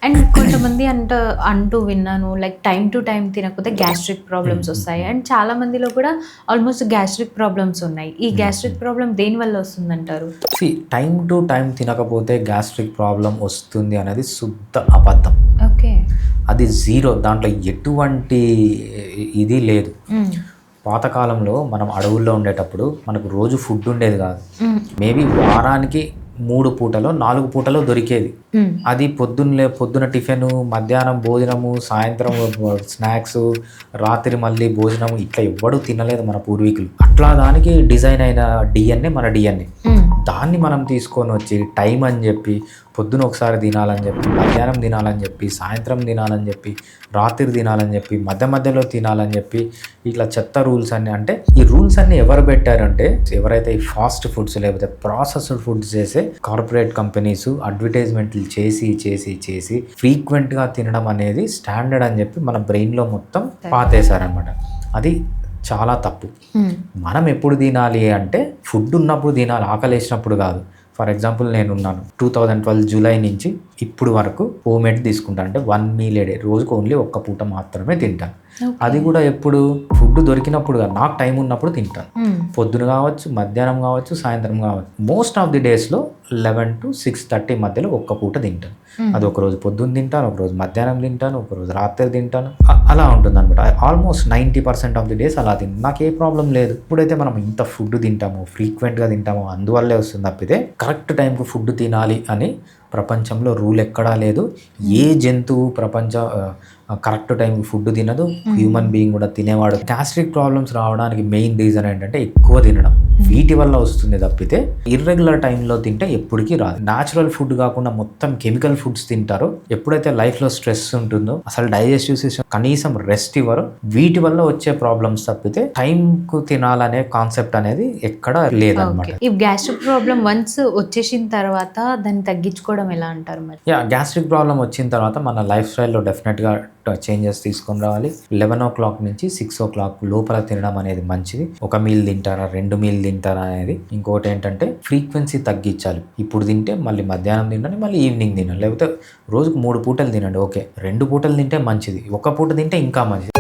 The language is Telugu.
అండ్ కొంతమంది అంటూ విన్నాను, లైక్ టైమ్ టు టైం తినకపోతే గ్యాస్ట్రిక్ ప్రాబ్లమ్స్ వస్తాయి. అండ్ చాలా మందిలో కూడా ఆల్మోస్ట్ గ్యాస్ట్రిక్ ప్రాబ్లమ్స్ ఉన్నాయి. ఈ గ్యాస్ట్రిక్ ప్రాబ్లం దేని వల్ల వస్తుందంటారు? టైం టు టైం తినకపోతే గ్యాస్ట్రిక్ ప్రాబ్లం వస్తుంది అనేది శుద్ధ అబద్ధం. ఓకే. అది జీరో, దాంట్లో ఎటువంటి ఇది లేదు. పాతకాలంలో మనం అడవుల్లో ఉండేటప్పుడు మనకు రోజు ఫుడ్ ఉండేది కాదు. మేబీ వారానికి 3 పూటలో 4 పూటలో దొరికేది. అది పొద్దున టిఫిన్, మధ్యాహ్నం భోజనము, సాయంత్రం స్నాక్స్, రాత్రి మళ్ళీ భోజనం, ఇట్లా ఎవ్వడూ తినలేదు మన పూర్వీకులు. అట్లా దానికి డిజైన్ అయిన డిఎన్ఏ మన డిఎన్ఏ. దాన్ని మనం తీసుకొని వచ్చి టైం అని చెప్పి పొద్దున ఒకసారి తినాలని చెప్పి, మధ్యాహ్నం తినాలని చెప్పి, సాయంత్రం తినాలని చెప్పి, రాత్రి తినాలని చెప్పి, మధ్యలో తినాలని చెప్పి, ఇట్లా చెత్త రూల్స్ అన్నీ. అంటే ఈ రూల్స్ అన్నీ ఎవరు పెట్టారంటే ఎవరైతే ఈ ఫాస్ట్ ఫుడ్స్ లేకపోతే ప్రాసెస్డ్ ఫుడ్స్ చేసే కార్పొరేట్ కంపెనీస్ అడ్వర్టైజ్మెంట్లు చేసి ఫ్రీక్వెంట్గా తినడం అనేది స్టాండర్డ్ అని చెప్పి మన బ్రెయిన్లో మొత్తం పాతేశారనమాట. అది చాలా తప్పు. మనం ఎప్పుడు తినాలి అంటే ఫుడ్ ఉన్నప్పుడు తినాలి, ఆకలి వేసినప్పుడు కాదు. ఫర్ ఎగ్జాంపుల్ నేనున్నాను 2012 జూలై నుంచి ఇప్పుడు వరకు హోమ్మేడ్ తీసుకుంటాను. అంటే 1 మీల్ ఏ డే, రోజుకు ఓన్లీ ఒక్క పూట మాత్రమే తింటాను. అది కూడా ఎప్పుడు ఫుడ్ దొరికినప్పుడు కాదు, నాకు టైం ఉన్నప్పుడు తింటాను. పొద్దున కావచ్చు, మధ్యాహ్నం కావచ్చు, సాయంత్రం కావచ్చు. మోస్ట్ ఆఫ్ ది డేస్లో 11 to 6:30 మధ్యలో ఒక్క పూట తింటాను. అది ఒకరోజు పొద్దున్న తింటాను, ఒకరోజు మధ్యాహ్నం తింటాను, ఒకరోజు రాత్రి తింటాను. అలా ఉంటుంది అనమాట. ఆల్మోస్ట్ 90% ఆఫ్ ది డేస్ అలా తింటాను. నాకు ఏ ప్రాబ్లం లేదు. ఇప్పుడైతే మనం ఇంత ఫుడ్ తింటామో, ఫ్రీక్వెంట్గా తింటామో అందువల్లే వస్తుంది తప్పితే కరెక్ట్ టైంకి ఫుడ్ తినాలి అని ప్రపంచంలో రూల్ ఎక్కడా లేదు. ఏ జంతువు కరెక్ట్ టైంకి ఫుడ్ తినదు, హ్యూమన్ బీయింగ్ కూడా తినేవాడు. గ్యాస్ట్రిక్ ప్రాబ్లమ్స్ రావడానికి మెయిన్ రీజన్ ఏంటంటే ఎక్కువ తినడం. వీటి వల్ల వస్తుంది తప్పితే ఇర్రెగ్యులర్ టైంలో తింటే ఎప్పటికీ రాదు. న్యాచురల్ ఫుడ్ కాకుండా మొత్తం కెమికల్ ఫుడ్స్ తింటారు. ఎప్పుడైతే లైఫ్లో స్ట్రెస్ ఉంటుందో, అసలు డైజెస్టివ్ సిస్టమ్ కనీసం రెస్ట్ ఇవ్వరు. వీటి వల్ల వచ్చే ప్రాబ్లమ్స్ తప్పితే టైంకు తినాలనే కాన్సెప్ట్ అనేది ఎక్కడా లేదనమాట. ఈ గ్యాస్ట్రిక్ ప్రాబ్లం వన్స్ వచ్చేసిన తర్వాత దాన్ని తగ్గించుకోవడం ఎలా అంటారు మరి? గ్యాస్ట్రిక్ ప్రాబ్లం వచ్చిన తర్వాత మన లైఫ్ స్టైల్లో డెఫినెట్గా చేంజెస్ తీసుకొని రావాలి. 11 o'clock నుంచి 6 o'clock లోపల తినడం అనేది మంచిది. ఒక మీల్ తింటారా, 2 మీల్ తింటారా అనేది. ఇంకోటి ఏంటంటే ఫ్రీక్వెన్సీ తగ్గించాలి. ఇప్పుడు తింటే మళ్ళీ మధ్యాహ్నం తినండి, మళ్ళీ ఈవినింగ్ తినండి. లేకపోతే రోజుకు 3 పూటలు తినండి. ఓకే, 2 పూటలు తింటే మంచిది, ఒక పూట తింటే ఇంకా మంచిది.